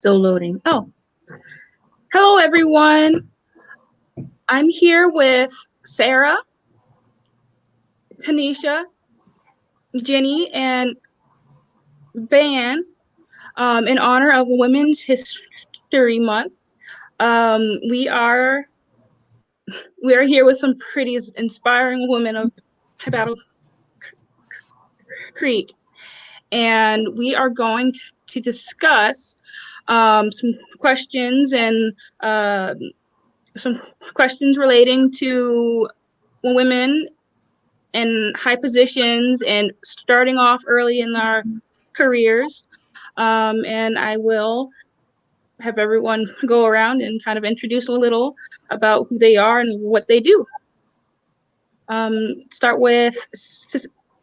Still loading. Oh, hello everyone. I'm here with Sarah, Tanisha, Jenny, and Van in honor of Women's History Month. Um, we are we are here with some pretty inspiring women of Battle Creek, and we are going to discuss some questions and some questions relating to women in high positions and starting off early in our careers. And I will have everyone go around and kind of introduce a little about who they are and what they do. Start with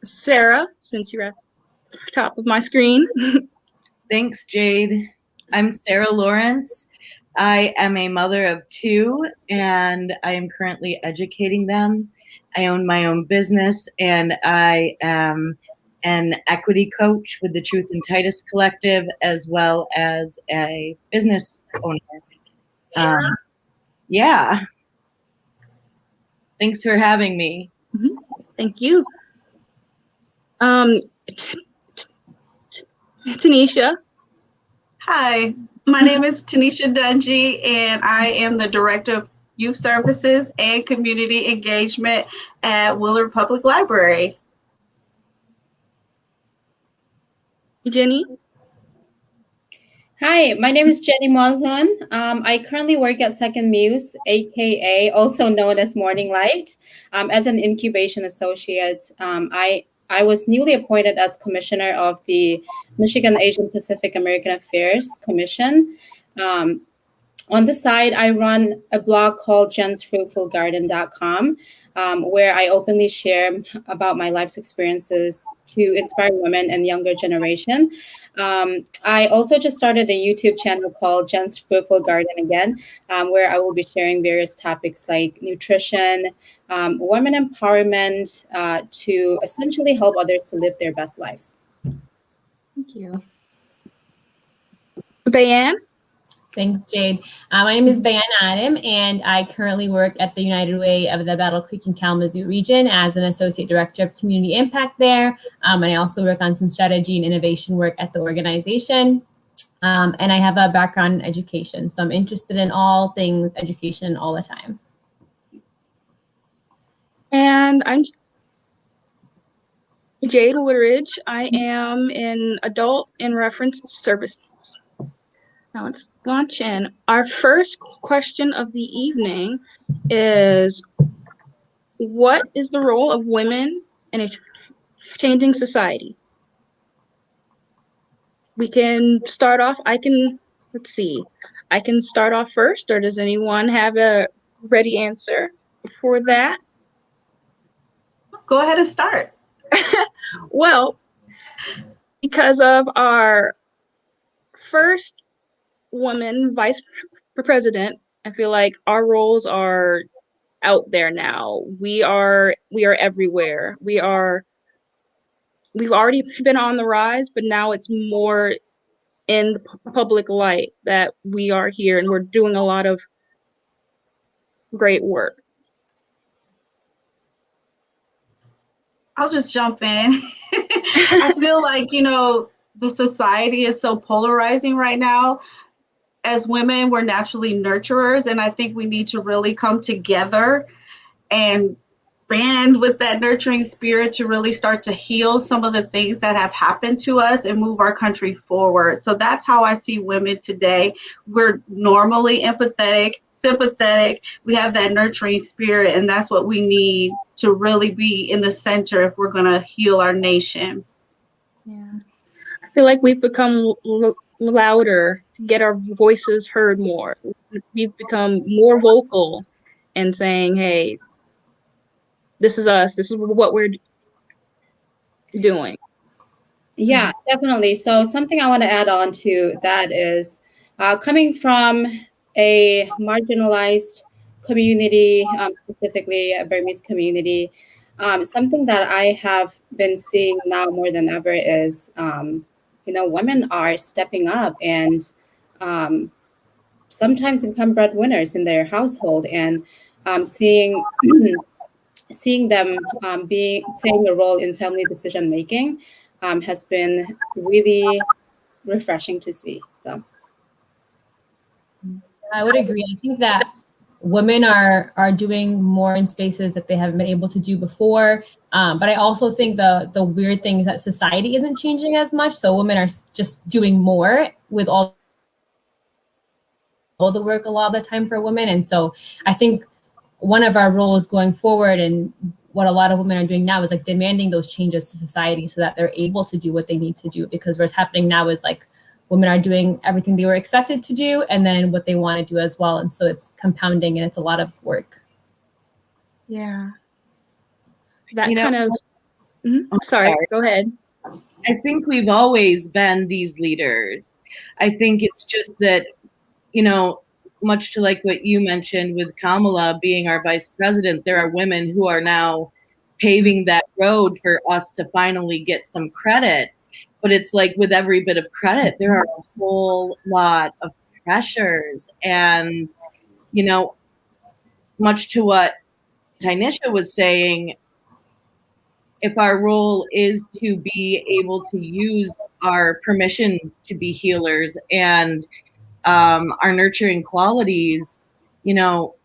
Sarah, since you're at the top of my screen. Thanks, Jade. I'm Sarah Lawrence. I am a mother of two, and I am currently educating them. I own my own business, and I am an equity coach with the Truth and Titus Collective, as well as a business owner. Yeah. Thanks for having me. Mm-hmm. Thank you. Tanisha. Hi, my name is Tanisha Dungy, and I am the Director of Youth Services and Community Engagement at Willard Public Library. Jenny. Hi, my name is Jenny Monlun. I currently work at Second Muse, aka also known as Morning Light, as an incubation associate. I was newly appointed as commissioner of the Michigan Asian Pacific American Affairs Commission. On the side, I run a blog called jensfruitfulgarden.com, where I openly share about my life's experiences to inspire women and younger generation. I also just started a YouTube channel called Jen's Fruitful Garden again, where I will be sharing various topics like nutrition, women empowerment, to essentially help others to live their best lives. Thank you. Bayan. Thanks, Jade. My name is Bayan Adam, and I currently work at the United Way of the Battle Creek and Kalamazoo region as an Associate Director of Community Impact there. And I also work on some strategy and innovation work at the organization. And I have a background in education, so I'm interested in all things education all the time. And I'm Jade Woodridge. I am in adult and reference services. Now let's launch in. Our first question of the evening is, what is the role of women in a changing society? We can start off. I can start off first, or does anyone have a ready answer for that? Go ahead and start. Well, because of our first woman vice president, I feel like our roles are out there now. We are everywhere. We've already been on the rise, but now it's more in the public light that we are here and we're doing a lot of great work. I'll just jump in. I feel like, the society is so polarizing right now. As women, we're naturally nurturers, and I think we need to really come together and band with that nurturing spirit to really start to heal some of the things that have happened to us and move our country forward. So that's how I see women today. We're normally empathetic, sympathetic. We have that nurturing spirit, and that's what we need to really be in the center if we're going to heal our nation. Yeah. I feel like we've become louder to get our voices heard more. We've become more vocal and saying, hey, this is us. This is what we're doing. Yeah, definitely. So something I want to add on to that is coming from a marginalized community, specifically a Burmese community, something that I have been seeing now more than ever is, women are stepping up and sometimes become breadwinners in their household, and seeing seeing them playing a role in family decision making has been really refreshing to see. So I would agree. I think that women are doing more in spaces that they haven't been able to do before. But I also think the weird thing is that society isn't changing as much. So women are just doing more with all the work a lot of the time for women. And so I think one of our roles going forward, and what a lot of women are doing now, is like demanding those changes to society so that they're able to do what they need to do. Because what's happening now is like women are doing everything they were expected to do and then what they want to do as well. And so it's compounding and it's a lot of work. Yeah. That You know, kind of, sorry, go ahead. I think we've always been these leaders. I think it's just that, you know, much to like what you mentioned with Kamala being our vice president, there are women who are now paving that road for us to finally get some credit. But it's like with every bit of credit, there are a whole lot of pressures. And, you know, much to what Tynisha was saying, if our role is to be able to use our permission to be healers and our nurturing qualities, you know,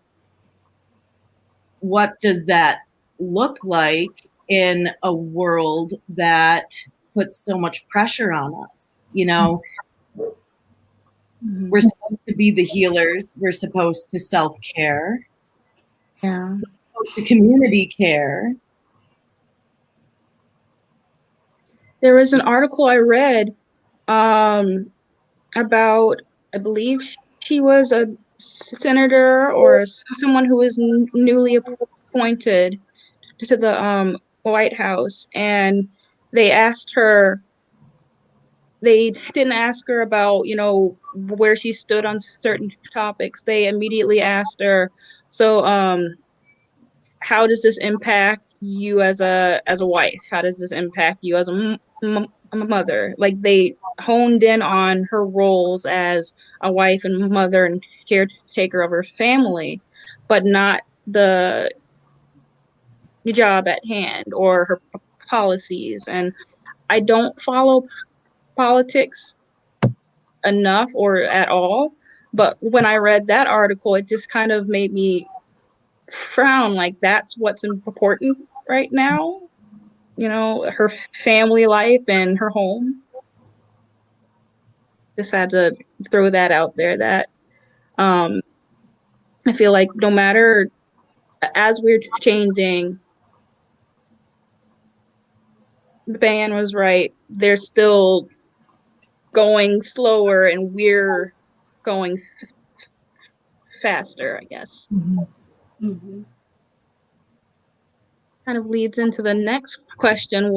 what does that look like in a world that puts so much pressure on us? You know, we're supposed to be the healers. We're supposed to self-care. Yeah. To community care. There was an article I read about, I believe she was a senator or someone who was newly appointed to the White House, and they didn't ask her about, you know, where she stood on certain topics. They immediately asked her, so how does this impact you as a wife? How does this impact you as a mother? Like, they honed in on her roles as a wife and mother and caretaker of her family, but not the job at hand or her policies. And I don't follow politics enough or at all, but when I read that article, it just kind of made me frown, like that's what's important right now, you know, her family life and her home. Just had to throw that out there, that I feel like no matter, as we're changing, the band was right, they're still going slower and we're going faster, I guess. Mhm. Kind of leads into the next question,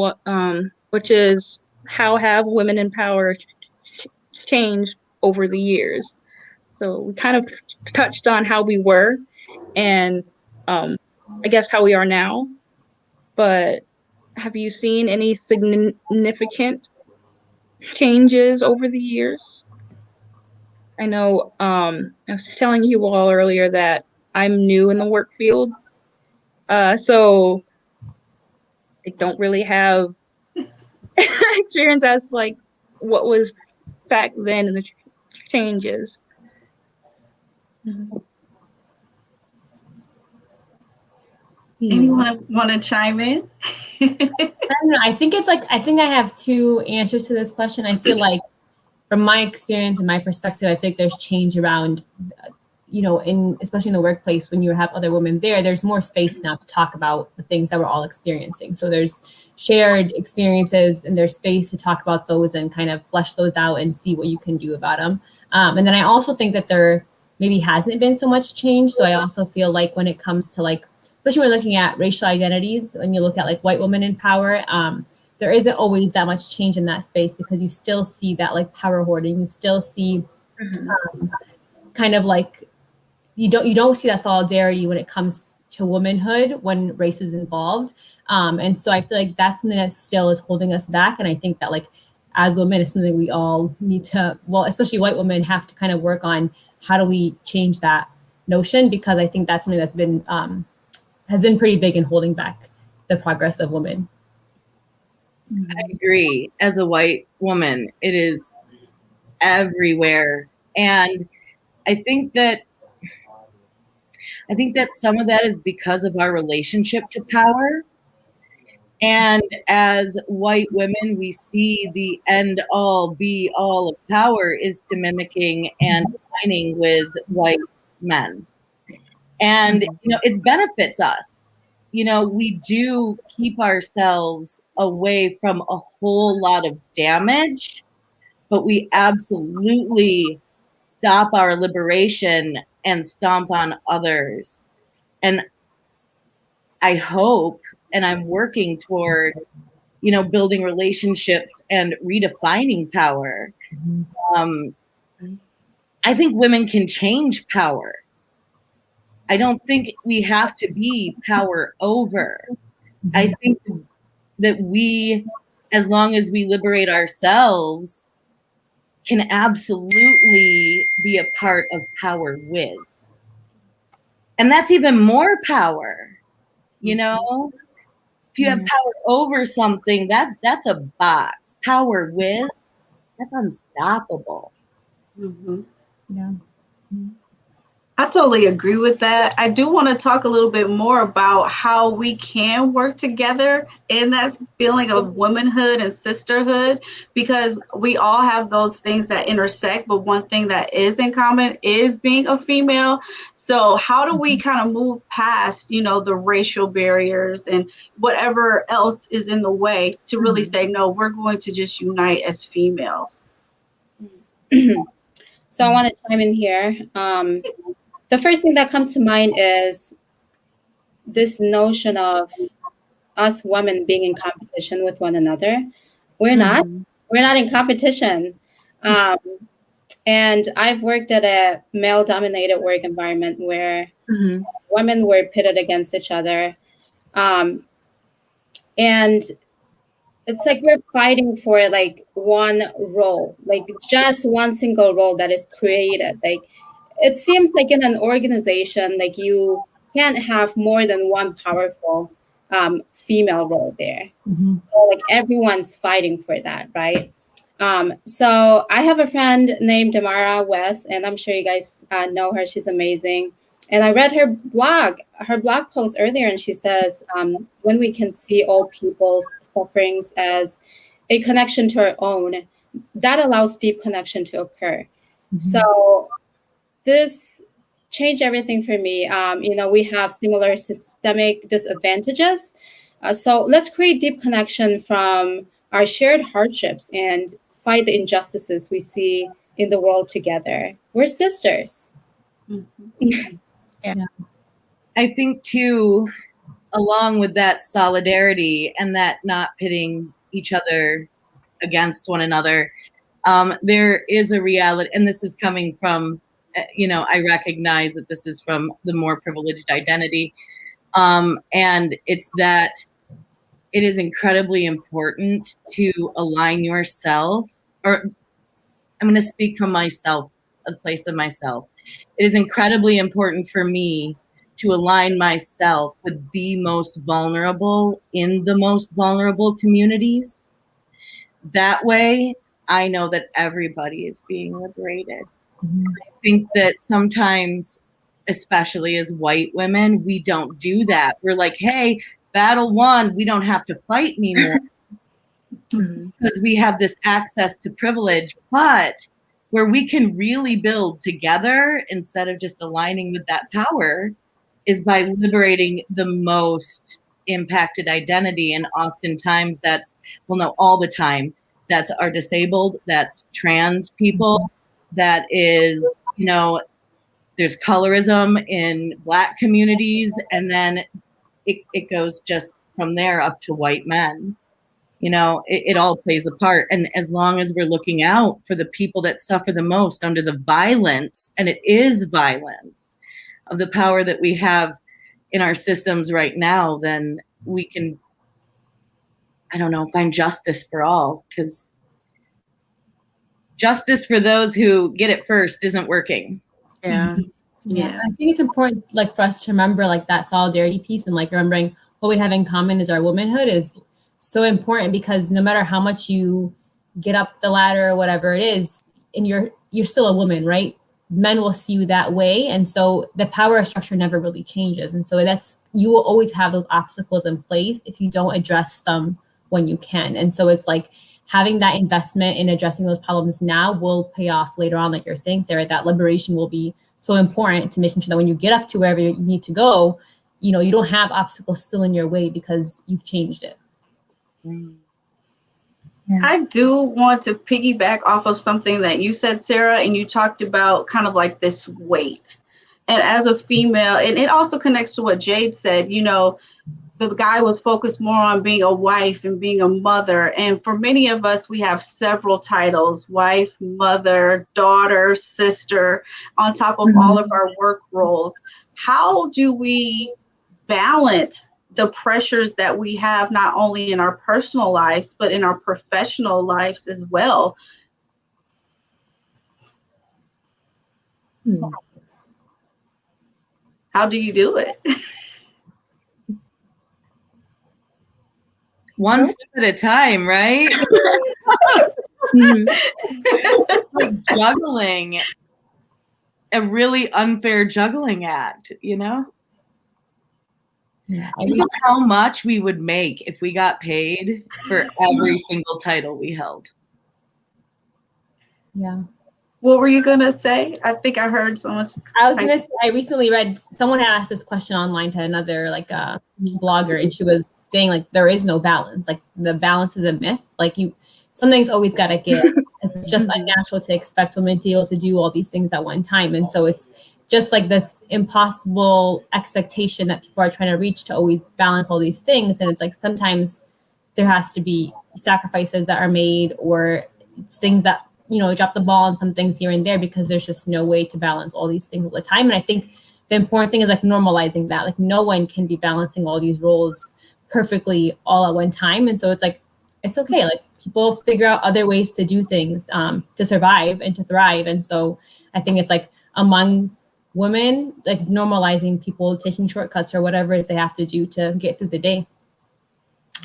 which is, how have women in power changed over the years? So we kind of touched on how we were and I guess how we are now, but have you seen any significant changes over the years? I know I was telling you all earlier that I'm new in the work field, so I don't really have experience as like what was back then and the changes. Anyone want to chime in? I don't know. I think I have two answers to this question. I feel like from my experience and my perspective, I think there's change around, you know, especially in the workplace, when you have other women there's more space now to talk about the things that we're all experiencing. So there's shared experiences and there's space to talk about those and kind of flesh those out and see what you can do about them. And then I also think that there maybe hasn't been so much change. So I also feel like when it comes to like, especially when looking at racial identities, when you look at like white women in power, there isn't always that much change in that space because you still see that like power hoarding. You still see kind of like, you don't see that solidarity when it comes to womanhood when race is involved. And so I feel like that's something that still is holding us back. And I think that like as women is something we all need to, well, especially white women, have to kind of work on. How do we change that notion? Because I think that's something that's been has been pretty big in holding back the progress of women. I agree. As a white woman, it is everywhere. And I think that some of that is because of our relationship to power. And as white women, we see the end all be all of power is to mimicking and aligning with white men. And, it benefits us. We do keep ourselves away from a whole lot of damage, but we absolutely stop our liberation and stomp on others. And I hope, and I'm working toward, building relationships and redefining power. I think women can change power. I don't think we have to be power over. I think that we, as long as we liberate ourselves, can absolutely be a part of power with. And that's even more power, If you have power over something, that's a box. Power with, that's unstoppable. Yeah. I totally agree with that. I do want to talk a little bit more about how we can work together in that feeling of womanhood and sisterhood, because we all have those things that intersect, but one thing that is in common is being a female. So how do we kind of move past, the racial barriers and whatever else is in the way to really say, no, we're going to just unite as females? So I want to chime in here. The first thing that comes to mind is this notion of us women being in competition with one another. We're not. We're not in competition. And I've worked at a male-dominated work environment where women were pitted against each other. And it's like we're fighting for like one role, like just one single role that is created. Like it seems like in an organization, like you can't have more than one powerful female role there. So like everyone's fighting for that, right? So I have a friend named Damara West, and I'm sure you guys know her. She's amazing. And I read her blog post earlier, and she says, when we can see all people's sufferings as a connection to our own, that allows deep connection to occur. So this changed everything for me. We have similar systemic disadvantages. So let's create deep connection from our shared hardships and fight the injustices we see in the world together. We're sisters. Yeah. I think too, along with that solidarity and that not pitting each other against one another, there is a reality, and this is coming from, I recognize that this is from the more privileged identity, and it's that it is incredibly important to align yourself, or I'm going to speak from myself, a place of myself. It is incredibly important for me to align myself with the most vulnerable in the most vulnerable communities. That way, I know that everybody is being liberated. I think that sometimes, especially as white women, we don't do that. We're like, hey, battle won, we don't have to fight anymore because we have this access to privilege. But where we can really build together instead of just aligning with that power is by liberating the most impacted identity. And oftentimes that's, well, no, all the time, that's our disabled, that's trans people, that is, there's colorism in Black communities, and then it goes just from there up to white men. It all plays a part. And as long as we're looking out for the people that suffer the most under the violence, and it is violence, of the power that we have in our systems right now, then we can, find justice for all. Because justice for those who get it first isn't working. Yeah. Yeah. I think it's important, like, for us to remember, like, that solidarity piece, and like remembering what we have in common is our womanhood is so important, because no matter how much you get up the ladder or whatever it is, and you're still a woman, right? Men will see you that way, and so the power structure never really changes, and so you will always have those obstacles in place if you don't address them when you can. And so it's like having that investment in addressing those problems now will pay off later on, like you're saying, Sarah. That liberation will be so important to making sure that when you get up to wherever you need to go, you don't have obstacles still in your way because you've changed it. I do want to piggyback off of something that you said, Sarah, and you talked about kind of like this weight. And as a female, and it also connects to what Jade said, the guy was focused more on being a wife and being a mother. And for many of us, we have several titles: wife, mother, daughter, sister, on top of all of our work roles. How do we balance the pressures that we have, not only in our personal lives, but in our professional lives as well? How do you do it? One step at a time, right? Like juggling, a really unfair juggling act, Yeah. Think of how much we would make if we got paid for every single title we held. Yeah. What were you going to say? I think I heard someone. I recently read, someone had asked this question online to another blogger, and she was saying, like, there is no balance. Like, the balance is a myth. Like, something's always got to give. It's just unnatural to expect women to be able to do all these things at one time. And so it's just like this impossible expectation that people are trying to reach to always balance all these things. And it's like, sometimes there has to be sacrifices that are made, or it's things that, drop the ball on some things here and there, because there's just no way to balance all these things all the time. And I think the important thing is like normalizing that. Like, no one can be balancing all these roles perfectly all at one time. And so it's like, it's okay. Like, people figure out other ways to do things to survive and to thrive. And so I think it's like among women, like normalizing people taking shortcuts or whatever it is they have to do to get through the day.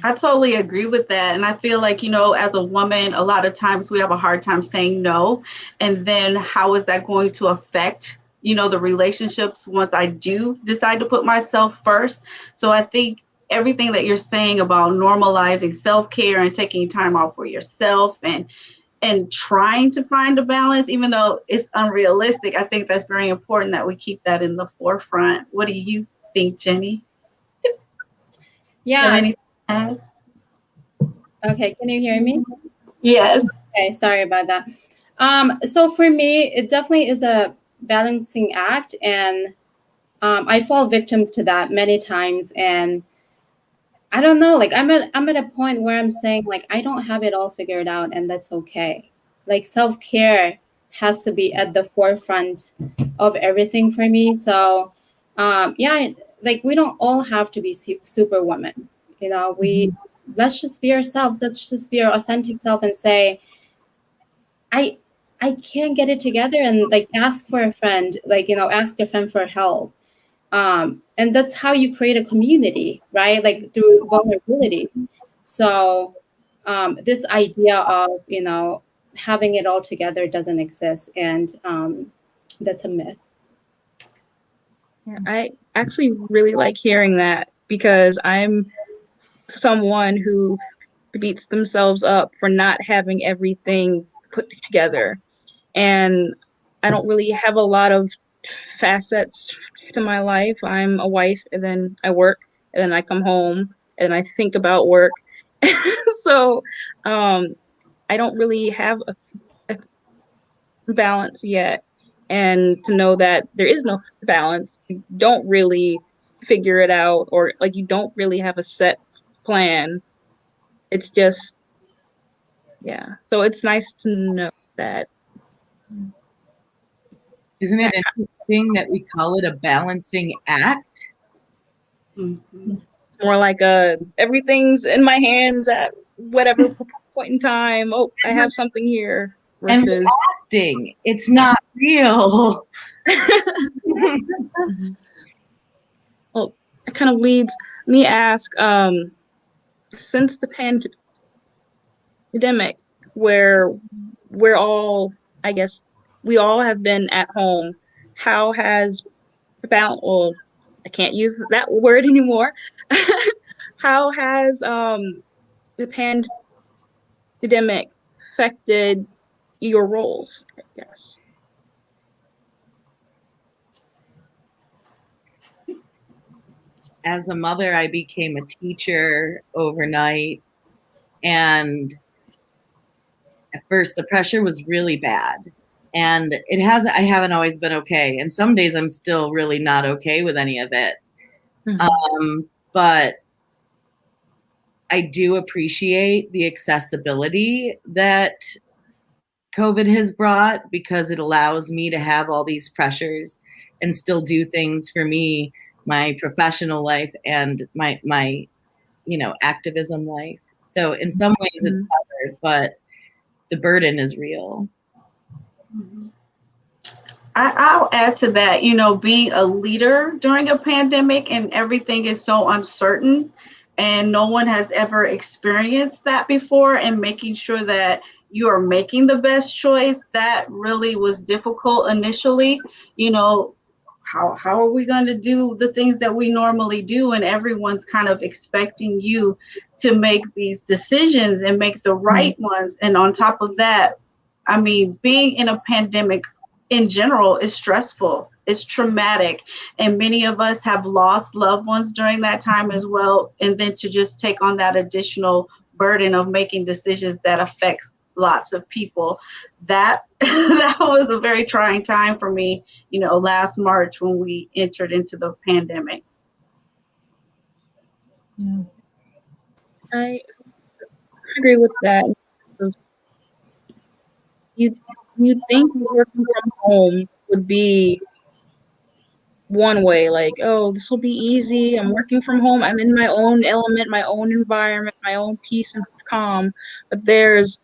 I totally agree with that. And I feel like, as a woman, a lot of times we have a hard time saying no. And then how is that going to affect, the relationships once I do decide to put myself first? So I think everything that you're saying about normalizing self-care and taking time off for yourself and trying to find a balance, even though it's unrealistic, I think that's very important that we keep that in the forefront. What do you think, Jenny? Yeah. Okay, can you hear me? Yes. Okay, sorry about that. So for me, it definitely is a balancing act, and I fall victim to that many times. And I don't know, like I'm at a point where I'm saying, like, I don't have it all figured out, and that's okay. Like, self-care has to be at the forefront of everything for me. So like, we don't all have to be superwoman. Let's just be ourselves. Let's just be our authentic self and say, I can't get it together, and like ask for a friend, ask a friend for help. And that's how you create a community, right? Like, through vulnerability. So this idea of, having it all together doesn't exist. And that's a myth. I actually really like hearing that, because I'm someone who beats themselves up for not having everything put together. And I don't really have a lot of facets to my life. I'm a wife, and then I work, and then I come home, and I think about work. So I don't really have a balance yet. And to know that there is no balance, you don't really figure it out, or like you don't really have a set plan. It's just, yeah. So it's nice to know that. Isn't it interesting that we call it a balancing act? Mm-hmm. It's more like everything's in my hands at whatever point in time. Oh, I have something here. And versus acting. It's not real. well, it kind of leads me to ask, since the pandemic, where we're all, I guess, we all have been at home, how has well, I can't use that word anymore. How has the pandemic affected your roles? Yes. As a mother, I became a teacher overnight. And at first, the pressure was really bad. And I haven't always been okay. And some days I'm still really not okay with any of it. But I do appreciate the accessibility that COVID has brought, because it allows me to have all these pressures and still do things for me, my professional life and my activism life. So in some ways it's better, but the burden is real. I'll add to that, being a leader during a pandemic and everything is so uncertain and no one has ever experienced that before, and making sure that you are making the best choice, that really was difficult initially. How are we going to do the things that we normally do? And everyone's kind of expecting you to make these decisions and make the right ones. And on top of that, I mean, being in a pandemic in general is stressful. It's traumatic. And many of us have lost loved ones during that time as well. And then to just take on that additional burden of making decisions that affects lots of people, that was a very trying time for me, last March when we entered into the pandemic. Yeah. I agree with that. You think working from home would be one way, like, oh, this will be easy. I'm working from home. I'm in my own element, my own environment, my own peace and calm. But there's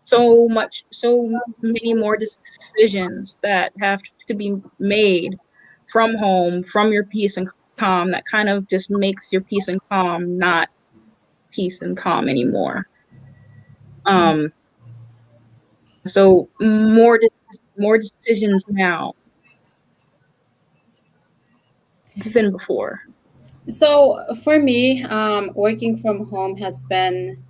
so many more decisions that have to be made from home, from your peace and calm, that kind of just makes your peace and calm not peace and calm anymore. So more decisions now than before. So for me, working from home has been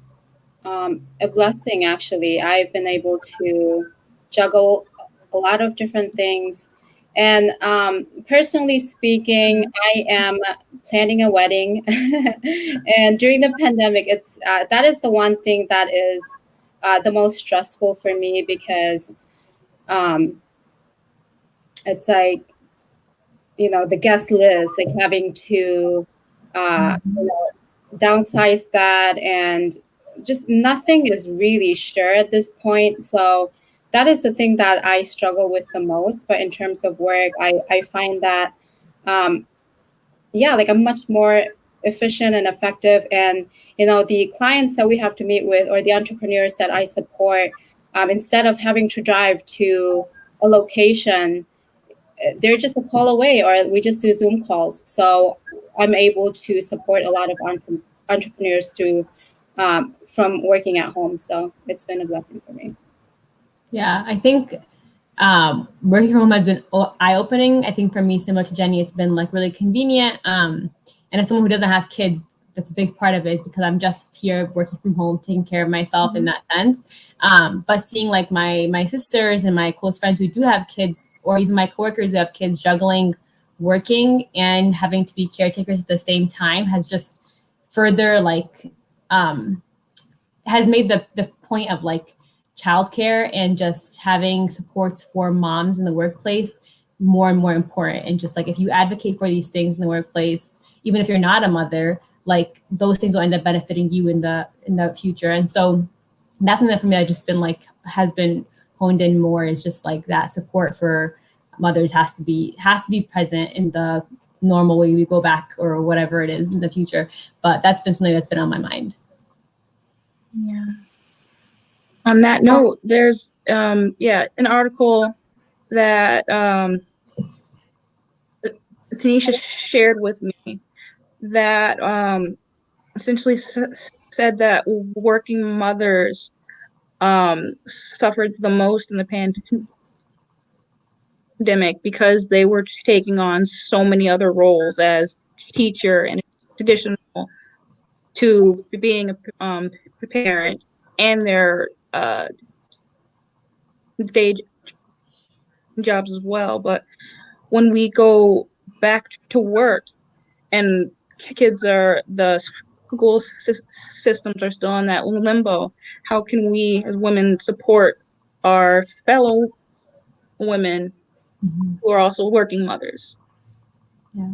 a blessing, actually. I've been able to juggle a lot of different things. And personally speaking, I am planning a wedding. And during the pandemic, that is the one thing that is the most stressful for me, because it's like, the guest list, like having to downsize that, and just nothing is really sure at this point. So that is the thing that I struggle with the most. But in terms of work, I find that like I'm much more efficient and effective. And the clients that we have to meet with, or the entrepreneurs that I support, instead of having to drive to a location, they're just a call away, or we just do Zoom calls. So I'm able to support a lot of entrepreneurs through from working at home. So it's been a blessing for me. Yeah, I think working from home has been eye-opening. I think for me, similar to Jenny, it's been like really convenient. And as someone who doesn't have kids, that's a big part of it, is because I'm just here working from home, taking care of myself in that sense. But seeing like my sisters and my close friends who do have kids, or even my coworkers who have kids, juggling working and having to be caretakers at the same time, has just further has made the point of like childcare and just having supports for moms in the workplace more and more important. And just like, if you advocate for these things in the workplace, even if you're not a mother, like those things will end up benefiting you in the future. And so that's something that for me, I just been like, has been honed in more, is just like that support for mothers has to be present in the normal way we go back, or whatever it is in the future. But that's been something that's been on my mind. Yeah. On that note, there's an article that Tanisha shared with me that essentially said that working mothers suffered the most in the pandemic because they were taking on so many other roles as teacher, and additional to being a parent and their day jobs as well. But when we go back to work and the school systems are still in that limbo, how can we as women support our fellow women who are also working mothers? Yeah.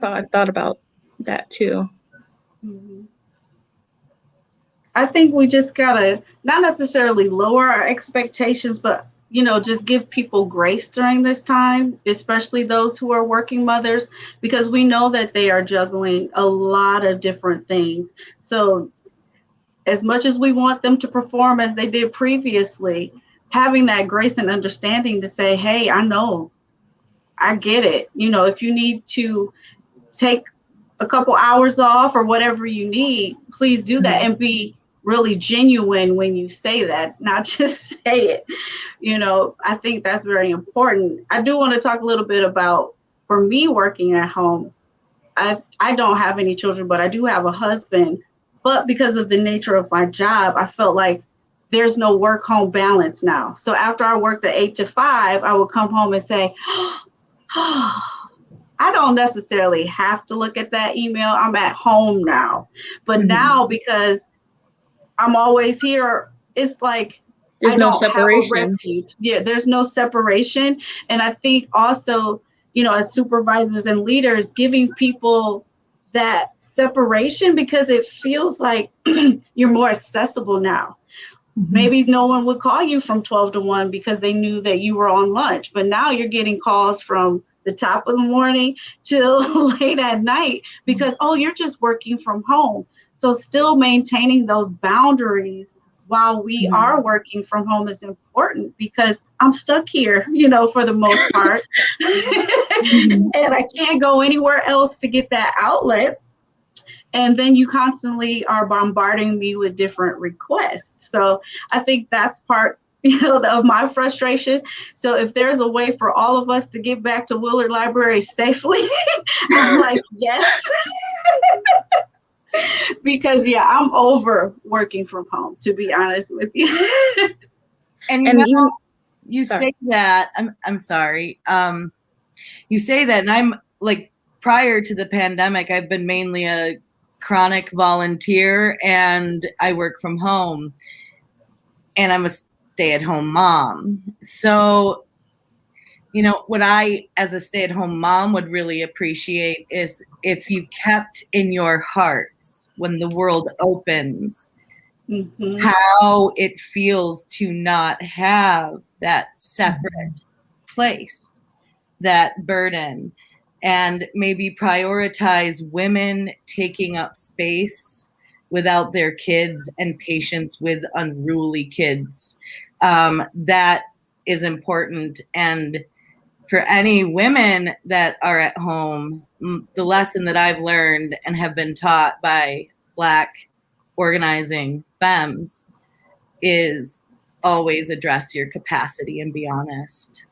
I've thought about that too. I think we just gotta not necessarily lower our expectations, but just give people grace during this time, especially those who are working mothers, because we know that they are juggling a lot of different things. So as much as we want them to perform as they did previously, having that grace and understanding to say, hey, I know, I get it. If you need to take a couple hours off or whatever you need, please do that, and be really genuine when you say that, not just say it. I think that's very important. I do want to talk a little bit about, for me, working at home. I don't have any children, but I do have a husband. But because of the nature of my job, I felt like there's no work-home balance now. So after I worked at 8 to 5, I would come home and say, I don't necessarily have to look at that email. I'm at home now. But now, because I'm always here, it's like There's I no don't have a separation. refuge. Yeah, there's no separation. And I think also, as supervisors and leaders, giving people that separation, because it feels like you're more accessible now. Maybe no one would call you from 12 to 1 because they knew that you were on lunch. But now you're getting calls from the top of the morning till late at night because, you're just working from home. So still maintaining those boundaries while we are working from home is important, because I'm stuck here, for the most part. And I can't go anywhere else to get that outlet. And then you constantly are bombarding me with different requests. So I think that's part, of my frustration. So if there's a way for all of us to get back to Willard Library safely, I'm like, yes. Because I'm over working from home, to be honest with you. And you say that, I'm sorry. You say that, and I'm like, prior to the pandemic, I've been mainly a chronic volunteer, and I work from home, and I'm a stay-at-home mom. So, what I, as a stay-at-home mom, would really appreciate is if you kept in your hearts when the world opens, how it feels to not have that separate place, that burden, and maybe prioritize women taking up space without their kids and patience with unruly kids. That is important. And for any women that are at home, the lesson that I've learned and have been taught by Black organizing femmes is always address your capacity and be honest.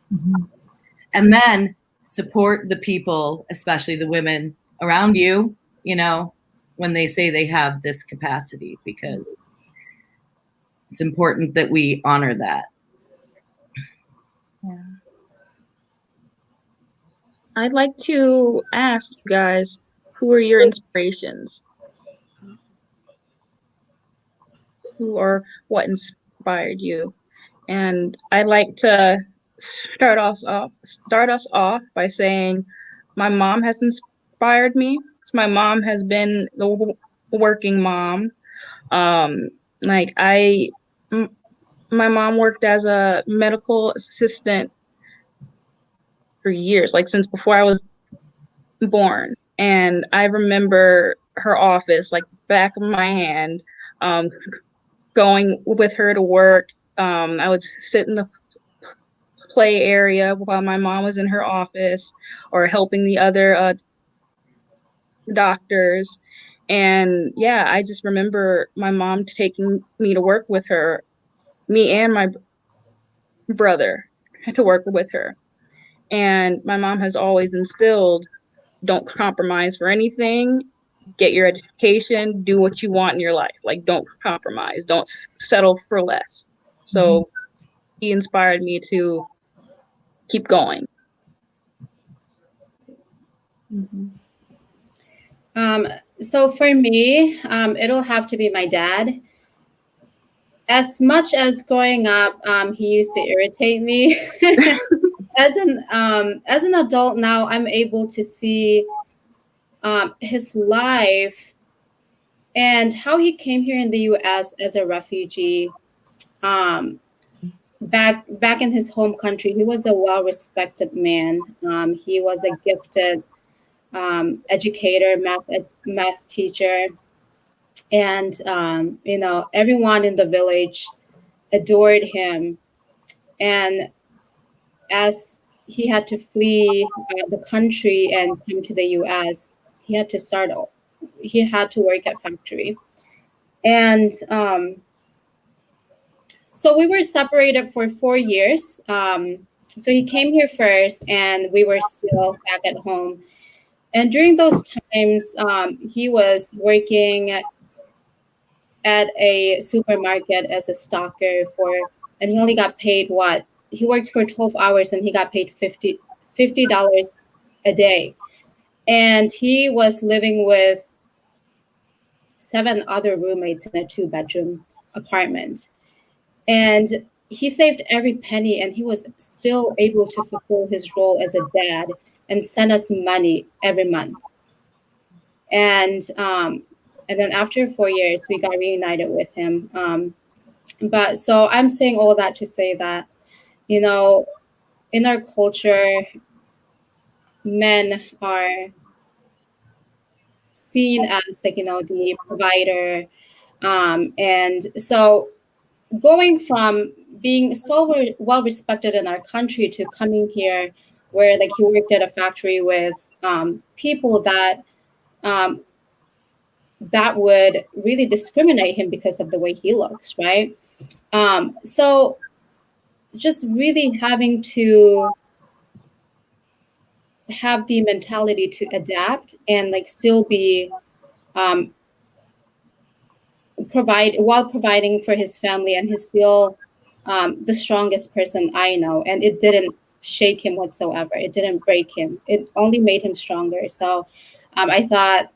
And then support the people, especially the women around you, when they say they have this capacity, because it's important that we honor that. Yeah. I'd like to ask you guys, who are your inspirations? Who or what inspired you? And I'd like to start us off by saying my mom has inspired me. My mom has been the working mom. My mom worked as a medical assistant for years, like since before I was born. And I remember her office, like back of my hand, going with her to work. I would sit in the play area while my mom was in her office, or helping the other doctors. And yeah, I just remember my mom taking me to work with her, me and my brother to work with her. And my mom has always instilled, don't compromise for anything, get your education, do what you want in your life. Like, don't compromise, don't settle for less. So he inspired me to keep going. So for me, it'll have to be my dad. As much as growing up, he used to irritate me. As an adult now, I'm able to see his life and how he came here in the U.S. as a refugee. Back in his home country, he was a well-respected man. He was a gifted educator, math teacher, and everyone in the village adored him. And as he had to flee the country and come to the U.S., he had to work at factory. And so we were separated for 4 years. So he came here first, and we were still back at home. And during those times, he was working at a supermarket as a stocker and he only got paid he worked for 12 hours and he got paid $50 a day. And he was living with 7 other roommates in a 2-bedroom apartment. And he saved every penny, and he was still able to fulfill his role as a dad and send us money every month. And then after 4 years, we got reunited with him. But so I'm saying all that to say that, in our culture, men are seen as the provider. And so going from being so well respected in our country to coming here where he worked at a factory with people that would really discriminate him because of the way he looks, right? So just really having to have the mentality to adapt and still be providing for his family, and he's still the strongest person I know, and it didn't shake him whatsoever. It didn't break him. It only made him stronger. So I thought,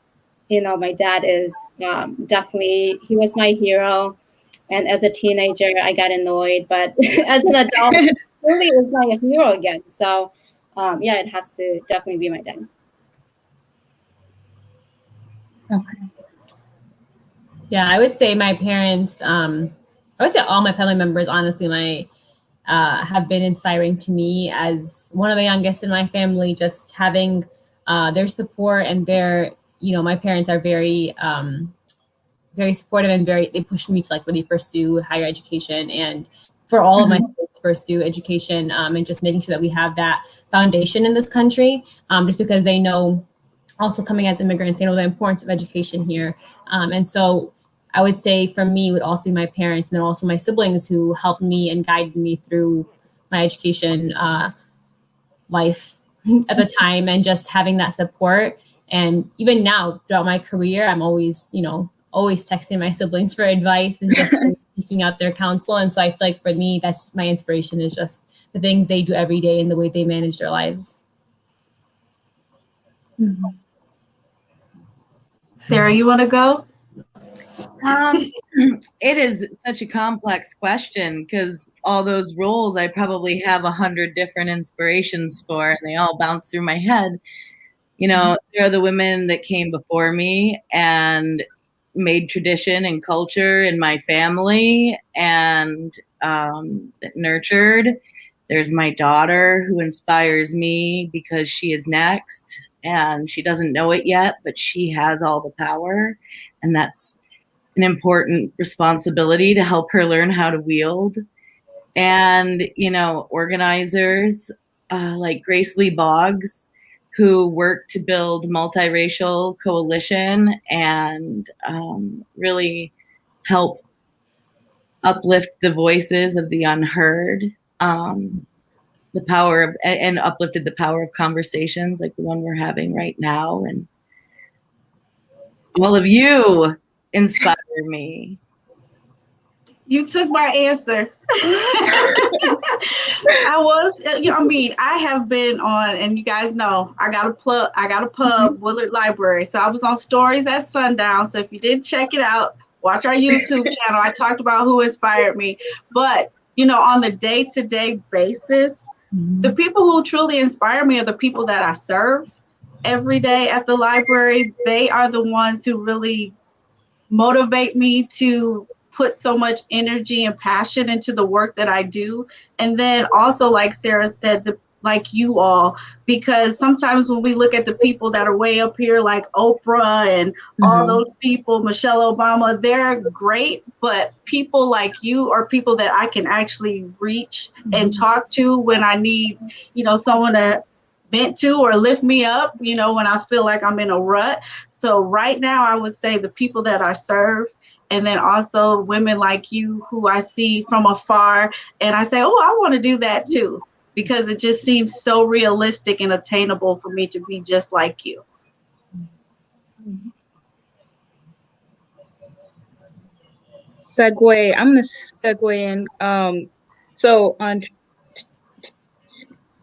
my dad is definitely, he was my hero. And as a teenager, I got annoyed, but as an adult, he really is my hero again. So it has to definitely be my dad. Okay. Yeah, I would say my parents, I would say all my family members, honestly, have been inspiring to me as one of the youngest in my family. Just having their support and my parents are very, very supportive and they pushed me to really pursue higher education, and for all of my siblings to pursue education, and just making sure that we have that foundation in this country, just because they know, also coming as immigrants, they know the importance of education here. And so I would say for me would also be my parents, and then also my siblings who helped me and guided me through my education life at the time, and just having that support. And even now throughout my career, I'm always texting my siblings for advice and just seeking out their counsel. And so I feel like for me, that's my inspiration, is just the things they do every day and the way they manage their lives. Mm-hmm. Sarah, you want to go? It is such a complex question, because all those roles, I probably have 100 different inspirations for, and they all bounce through my head. There are the women that came before me and made tradition and culture in my family, and that nurtured. There's my daughter, who inspires me because she is next, and she doesn't know it yet, but she has all the power, and that's an important responsibility to help her learn how to wield. And, organizers like Grace Lee Boggs, who work to build multiracial coalition and really help uplift the voices of the unheard, the power of, and uplifted the power of conversations like the one we're having right now. And all of you inspire me. You took my answer. I have been on, and you guys know, I got a pub, Willard Library. So I was on Stories at Sundown. So if you didn't check it out, watch our YouTube channel. I talked about who inspired me. But, on the day-to-day basis, the people who truly inspire me are the people that I serve every day at the library. They are the ones who really motivate me to put so much energy and passion into the work that I do. And then also, like Sarah said, like you all, because sometimes when we look at the people that are way up here, like Oprah and all those people, Michelle Obama, they're great, but people like you are people that I can actually reach and talk to when I need, someone to vent to or lift me up, when I feel like I'm in a rut. So right now, I would say the people that I serve, and then also women like you who I see from afar, and I say, oh, I want to do that too, because it just seems so realistic and attainable for me to be just like you. Segue. I'm going to segue in. So on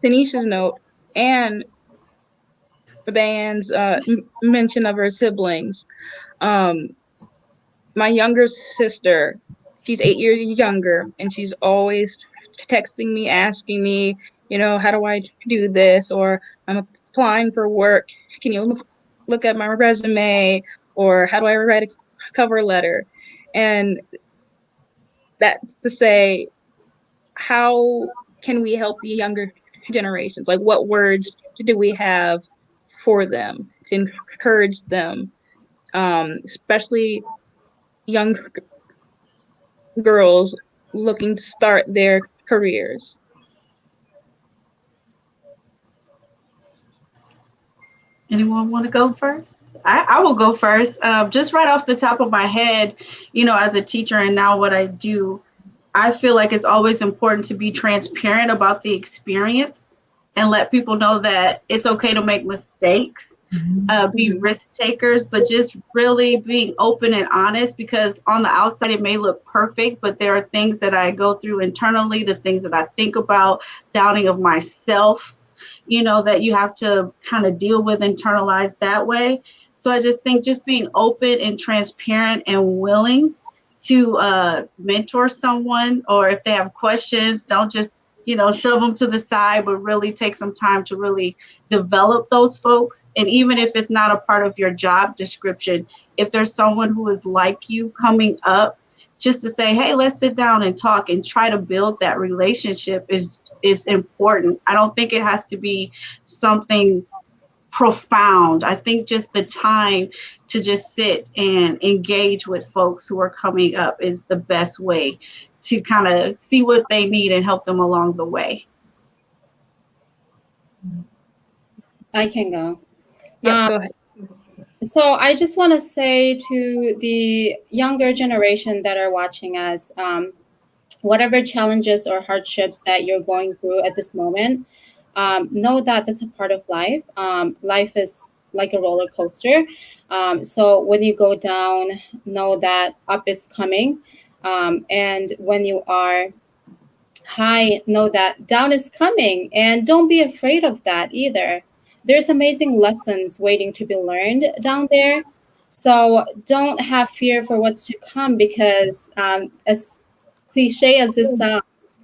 Tanisha's note and Ban's mention of her siblings, my younger sister, she's 8 years younger, and she's always texting me, asking me, how do I do this? Or I'm applying for work. Can you look at my resume? Or how do I write a cover letter? And that's to say, how can we help the younger generations? Like, what words do we have for them to encourage them, especially young girls looking to start their careers? Anyone want to go first? I will go first. Just right off the top of my head, as a teacher and now what I do, I feel like it's always important to be transparent about the experience and let people know that it's okay to make mistakes, be risk takers, but just really being open and honest, because on the outside it may look perfect, but there are things that I go through internally, the things that I think about, doubting of myself, that you have to kind of deal with, internalize that way. So I just think just being open and transparent and willing to mentor someone, or if they have questions, don't just, shove them to the side, but really take some time to really develop those folks. And even if it's not a part of your job description, if there's someone who is like you coming up, just to say, hey, let's sit down and talk and try to build that relationship is important. I don't think it has to be something profound. I think just the time to just sit and engage with folks who are coming up is the best way to kind of see what they need and help them along the way. I can go. Yeah, go ahead. So I just want to say to the younger generation that are watching us, whatever challenges or hardships that you're going through at this moment, know that that's a part of life. Life is like a roller coaster. So when you go down, know that up is coming. And when you are high, know that down is coming. And don't be afraid of that either. There's amazing lessons waiting to be learned down there. So don't have fear for what's to come, because as cliche as this sounds,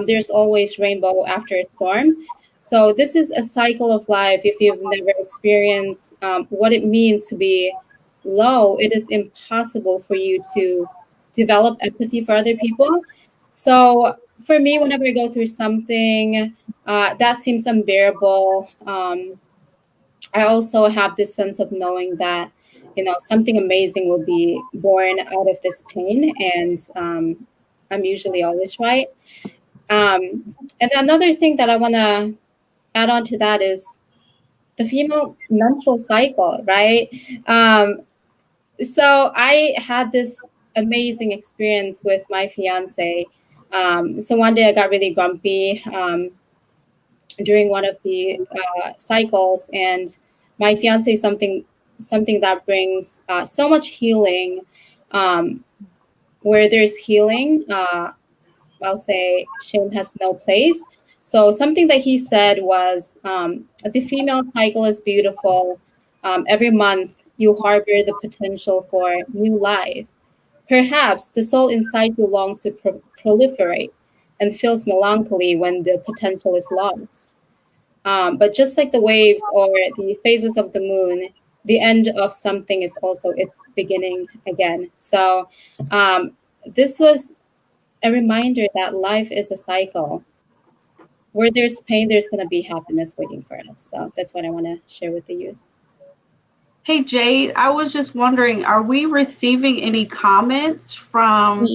there's always rainbow after a storm. So this is a cycle of life. If you've never experienced what it means to be low, it is impossible for you to develop empathy for other people. So for me, whenever I go through something that seems unbearable, I also have this sense of knowing that, something amazing will be born out of this pain, and I'm usually always right. And another thing that I want to add on to that is the female menstrual cycle, right? So I had this amazing experience with my fiance. So one day I got really grumpy during one of the cycles, and my fiance is something that brings so much healing. Um, where there's healing, I'll say shame has no place. So something that he said was, the female cycle is beautiful. Every month you harbor the potential for new life. Perhaps the soul inside you longs to proliferate and feels melancholy when the potential is lost. But just like the waves or the phases of the moon, the end of something is also its beginning again. So this was a reminder that life is a cycle. Where there's pain, there's going to be happiness waiting for us. So that's what I want to share with the youth. Hey, Jade, I was just wondering, are we receiving any comments from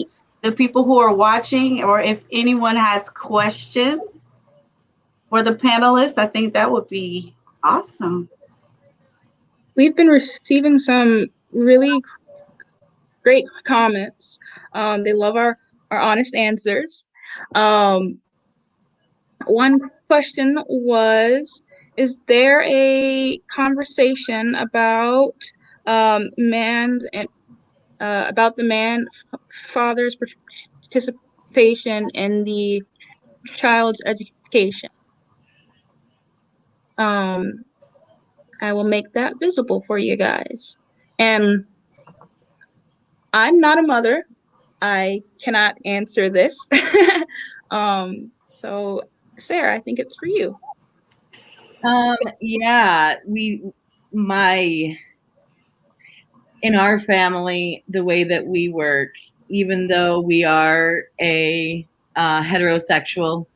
the people who are watching, or if anyone has questions for the panelists? I think that would be awesome. We've been receiving some really great comments. They love our honest answers. One question was, is there a conversation about man and about the father's participation in the child's education? I will make that visible for you guys. And I'm not a mother. I cannot answer this. So Sarah, I think it's for you. Yeah, in our family, the way that we work, even though we are a heterosexual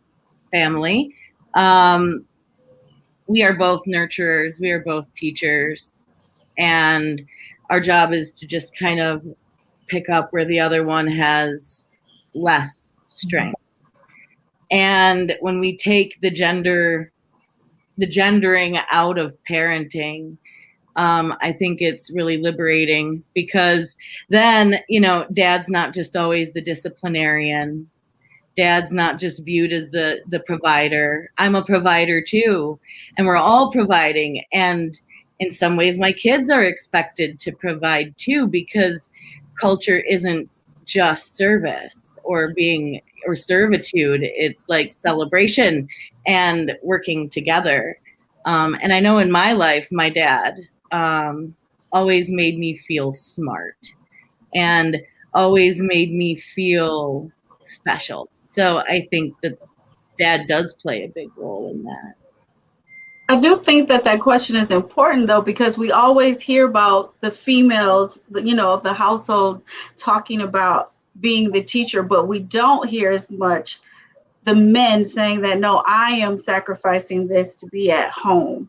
family, we are both nurturers, we are both teachers, and our job is to just kind of pick up where the other one has less strength. And when we take the gendering out of parenting, I think it's really liberating, because then, dad's not just always the disciplinarian. Dad's not just viewed as the provider. I'm a provider too, and we're all providing. And in some ways, my kids are expected to provide too, because culture isn't just service or servitude. It's like celebration and working together. And I know in my life, my dad always made me feel smart and always made me feel special. So I think that dad does play a big role in that. I do think that question is important, though, because we always hear about the females, of the household talking about being the teacher, but we don't hear as much the men saying that, no, I am sacrificing this to be at home.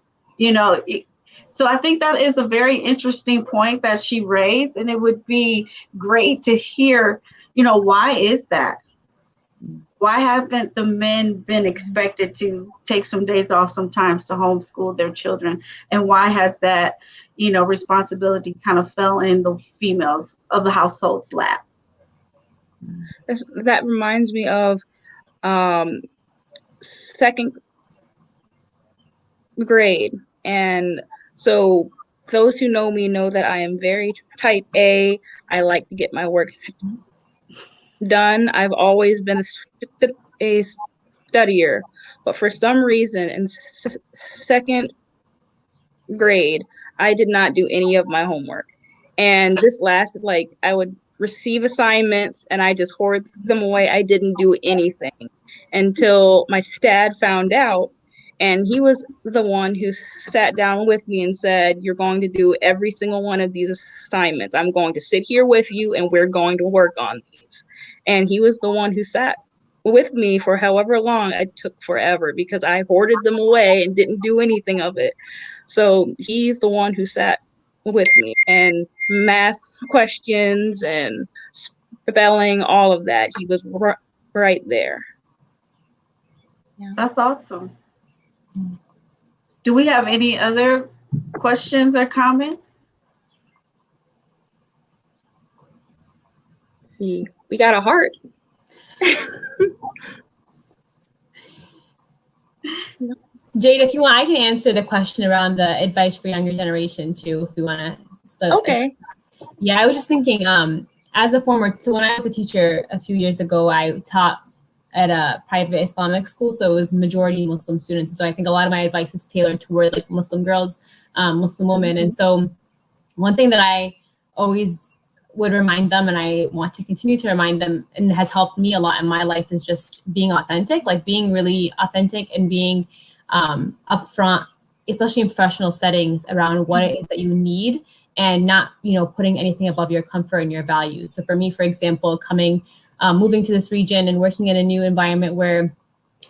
So I think that is a very interesting point that she raised, and it would be great to hear, why is that? Why haven't the men been expected to take some days off sometimes to homeschool their children? And why has that, responsibility kind of fell in the females of the household's lap? That reminds me of second grade. And so those who know me know that I am very type A. I like to get my work done. I've always been a studier, but for some reason in second grade, I did not do any of my homework. And this lasted, I would receive assignments and I just hoard them away. I didn't do anything until my dad found out. And he was the one who sat down with me and said, you're going to do every single one of these assignments. I'm going to sit here with you and we're going to work on these. And he was the one who sat with me for however long. It took forever because I hoarded them away and didn't do anything of it. So he's the one who sat with me, and math questions and spelling, all of that. He was right there. Yeah. That's awesome. Do we have any other questions or comments? Let's see, we got a heart. Jade, if you want, I can answer the question around the advice for younger generation too, if you want to. So, okay. Yeah, I was just thinking, as a former, so when I was a teacher a few years ago, I taught at a private Islamic school, so it was majority Muslim students. So I think a lot of my advice is tailored toward like Muslim girls, Muslim women. And so one thing that I always would remind them, and I want to continue to remind them, and has helped me a lot in my life, is just being authentic, like being really authentic and being upfront, especially in professional settings, around what it is that you need, and not, putting anything above your comfort and your values. So for me, for example, moving to this region and working in a new environment where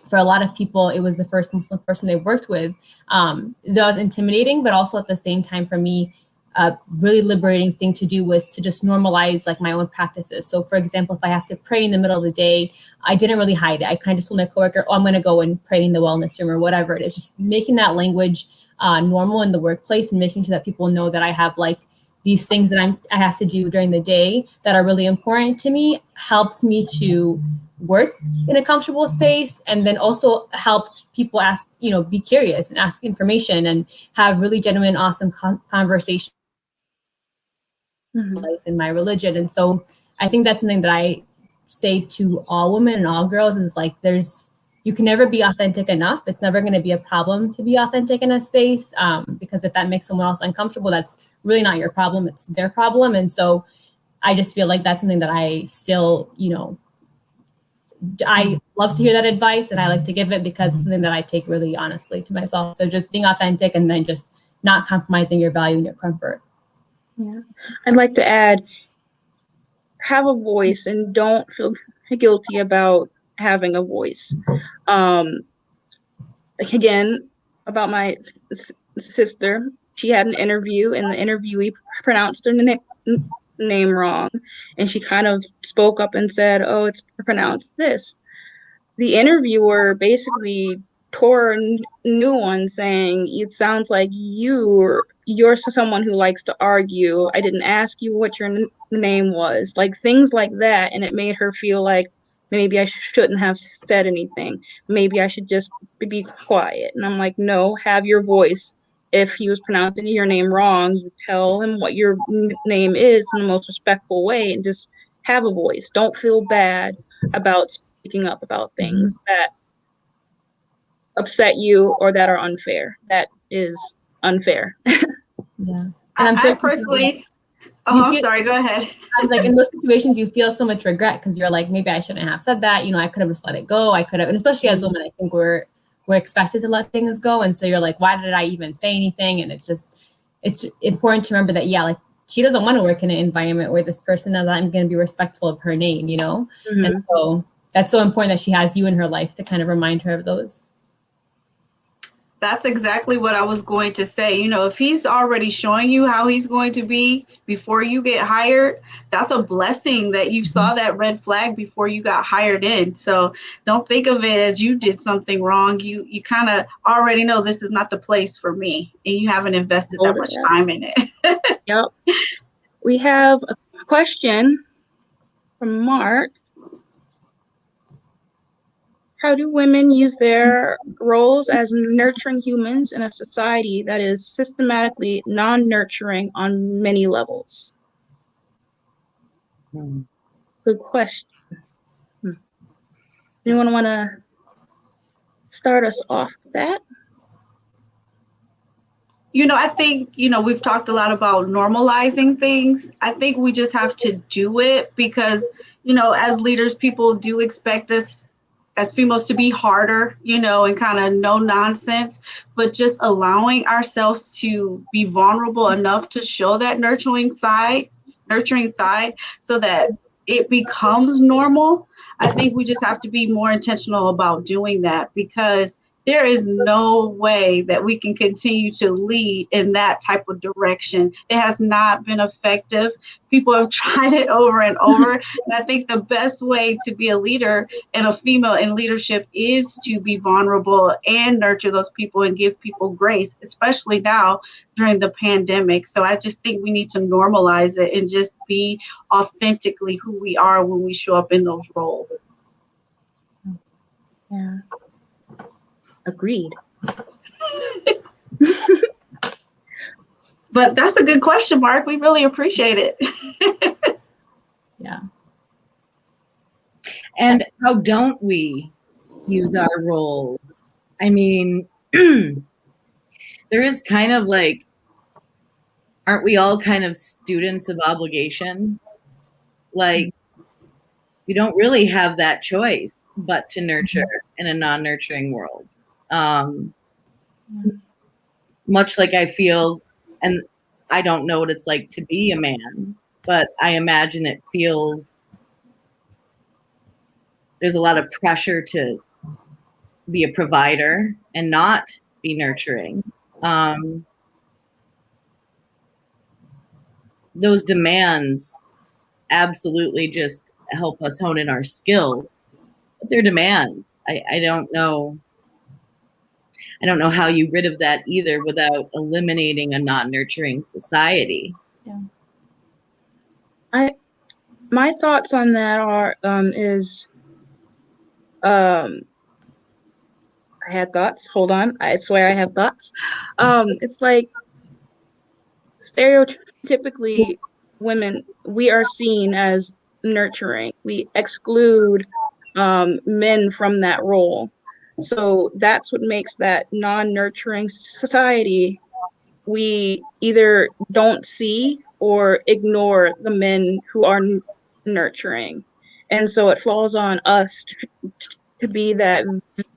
for a lot of people, it was the first Muslim person they worked with, that was intimidating, but also at the same time for me, a really liberating thing to do was to just normalize like my own practices. So for example, if I have to pray in the middle of the day, I didn't really hide it. I kind of just told my coworker, I'm going to go and pray in the wellness room or whatever it is. Just making that language normal in the workplace and making sure that people know that I have like these things that I have to do during the day that are really important to me helped me to work in a comfortable space, and then also helped people ask, be curious and ask information and have really genuine, awesome conversations life in my religion. And so I think that's something that I say to all women and all girls is like, you can never be authentic enough. It's never going to be a problem to be authentic in a space, because if that makes someone else uncomfortable, that's really not your problem. It's their problem. And so I just feel like that's something that I still, I love to hear that advice, and I like to give it because it's something that I take really honestly to myself. So just being authentic and then just not compromising your value and your comfort. Yeah, I'd like to add, have a voice and don't feel guilty about having a voice. Again, about my sister, she had an interview, and the interviewee pronounced her name wrong, and she kind of spoke up and said, oh, it's pronounced this. The interviewer basically tore a new one, saying, it sounds like you're someone who likes to argue. I didn't ask you what your name was. Like things like that. And it made her feel like maybe I shouldn't have said anything. Maybe I should just be quiet. And I'm like, no, have your voice. If he was pronouncing your name wrong, you tell him what your name is in the most respectful way, and just have a voice. Don't feel bad about speaking up about things that upset you or that are unfair. That is unfair. Yeah. And I'm sure personally, sorry, go ahead. I was like, in those situations, you feel so much regret because you're like, maybe I shouldn't have said that. I could have just let it go. I could have, and especially as women, I think we're expected to let things go. And so you're like, why did I even say anything? And it's important to remember that, like she doesn't want to work in an environment where this person knows that I'm going to be respectful of her name, And so that's so important that she has you in her life to kind of remind her of those. That's exactly what I was going to say. If he's already showing you how he's going to be before you get hired, that's a blessing that you saw that red flag before you got hired in. So don't think of it as you did something wrong. You kind of already know this is not the place for me, and you haven't invested that much time in it. Yep. We have a question from Mark. How do women use their roles as nurturing humans in a society that is systematically non-nurturing on many levels? Good question. Anyone want to start us off with that? I think, we've talked a lot about normalizing things. I think we just have to do it because, as leaders, people do expect us as females to be harder, and kind of no nonsense, but just allowing ourselves to be vulnerable enough to show that nurturing side so that it becomes normal. I think we just have to be more intentional about doing that, because there is no way that we can continue to lead in that type of direction. It has not been effective. People have tried it over and over. And I think the best way to be a leader and a female in leadership is to be vulnerable and nurture those people and give people grace, especially now during the pandemic. So I just think we need to normalize it and just be authentically who we are when we show up in those roles. Yeah. Agreed. But that's a good question, Mark. We really appreciate it. Yeah. And how don't we use our roles? I mean, there is kind of like, aren't we all kind of students of obligation? Like, we don't really have that choice but to nurture in a non-nurturing world. Much like I feel, and I don't know what it's like to be a man, but I imagine it feels, there's a lot of pressure to be a provider and not be nurturing. Those demands absolutely just help us hone in our skill, but they're demands. I don't know how you rid of that either without eliminating a non-nurturing society. Yeah. My thoughts on that are I had thoughts. Hold on. I swear I have thoughts. It's like stereotypically women, we are seen as nurturing. We exclude men from that role. So that's what makes that non-nurturing society. We either don't see or ignore the men who are nurturing. And so it falls on us to be that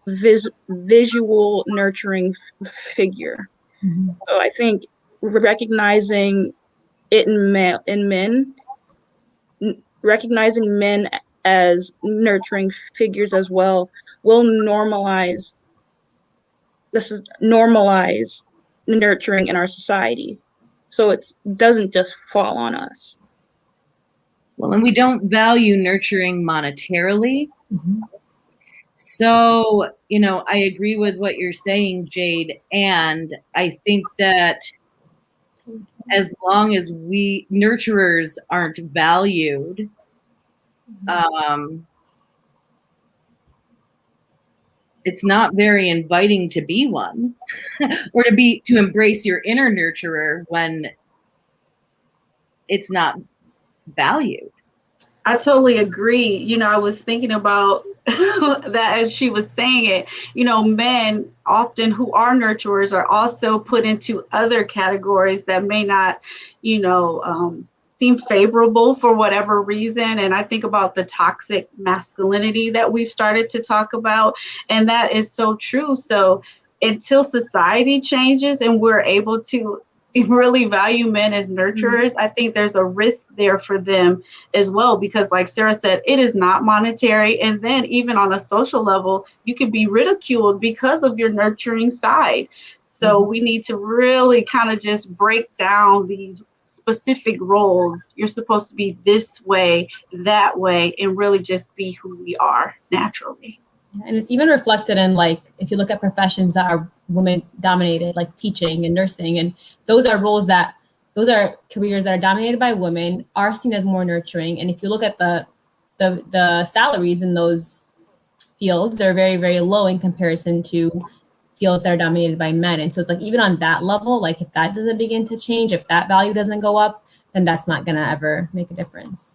visual nurturing figure. Mm-hmm. So I think recognizing it in men, recognizing men as nurturing figures as well will normalize nurturing in our society. So it doesn't just fall on us. Well, and we don't value nurturing monetarily. Mm-hmm. So, I agree with what you're saying, Jade. And I think that as long as we nurturers aren't valued, it's not very inviting to be one or to embrace your inner nurturer when it's not valued. I totally agree. I was thinking about that as she was saying it. Men often who are nurturers are also put into other categories that may not, seem favorable for whatever reason. And I think about the toxic masculinity that we've started to talk about. And that is so true. So until society changes and we're able to really value men as nurturers, I think there's a risk there for them as well, because like Sarah said, it is not monetary. And then even on a social level, you can be ridiculed because of your nurturing side. So we need to really kind of just break down these specific roles. You're supposed to be this way, that way, and really just be who we are naturally. And it's even reflected in, like, if you look at professions that are women dominated, like teaching and nursing, and those are careers that are dominated by women, are seen as more nurturing. And if you look at the salaries in those fields, they're very, very low in comparison to fields that are dominated by men. And so it's like, even on that level, like if that doesn't begin to change, if that value doesn't go up, then that's not going to ever make a difference.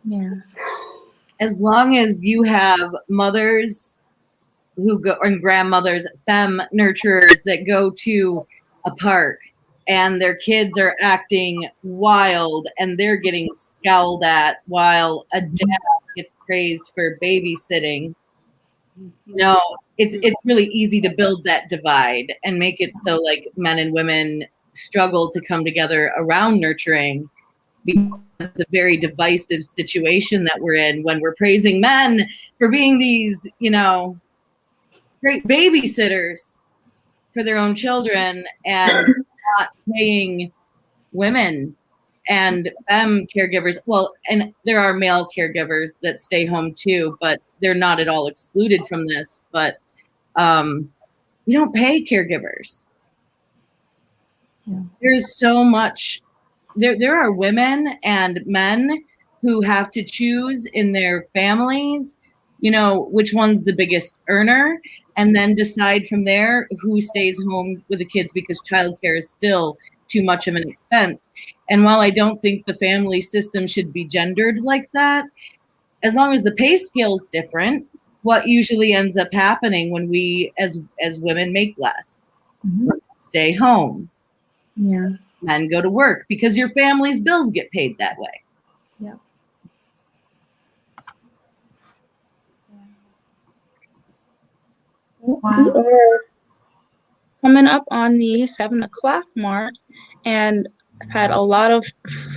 Yeah. As long as you have mothers who go, and grandmothers, femme nurturers that go to a park and their kids are acting wild and they're getting scowled at while a dad gets praised for babysitting, it's really easy to build that divide and make it so like men and women struggle to come together around nurturing it's a very divisive situation that we're in when we're praising men for being these, great babysitters for their own children and not paying women and caregivers. Well, and there are male caregivers that stay home too, but they're not at all excluded from this. But we don't pay caregivers. Yeah. There's so much. There are women and men who have to choose in their families, which one's the biggest earner, and then decide from there who stays home with the kids, because childcare is still too much of an expense. And while I don't think the family system should be gendered like that, as long as the pay scale is different, what usually ends up happening when we as women make less? Mhm. Stay home. Yeah. Men go to work because your family's bills get paid that way. Yeah. Wow. We are coming up on the 7 o'clock mark, and I've had a lot of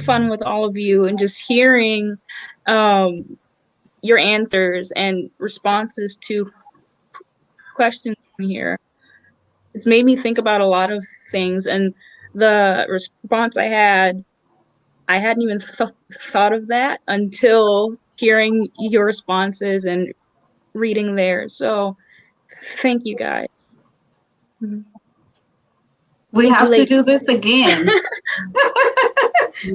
fun with all of you and just hearing your answers and responses to questions here. It's made me think about a lot of things, and the response I hadn't even thought of that until hearing your responses and reading theirs. So thank you guys. We Thank have you, to ladies. do this again.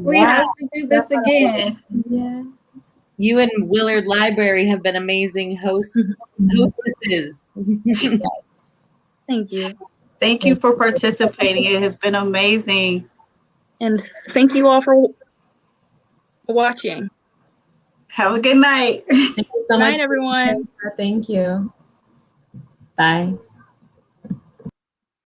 We have to do this again. Yeah. You and Willard Library have been amazing hostesses. Thank you. Thank you for participating. It has been amazing. And thank you all for watching. Have a good night. Thank you so Good much, night, everyone. Thank you. Bye.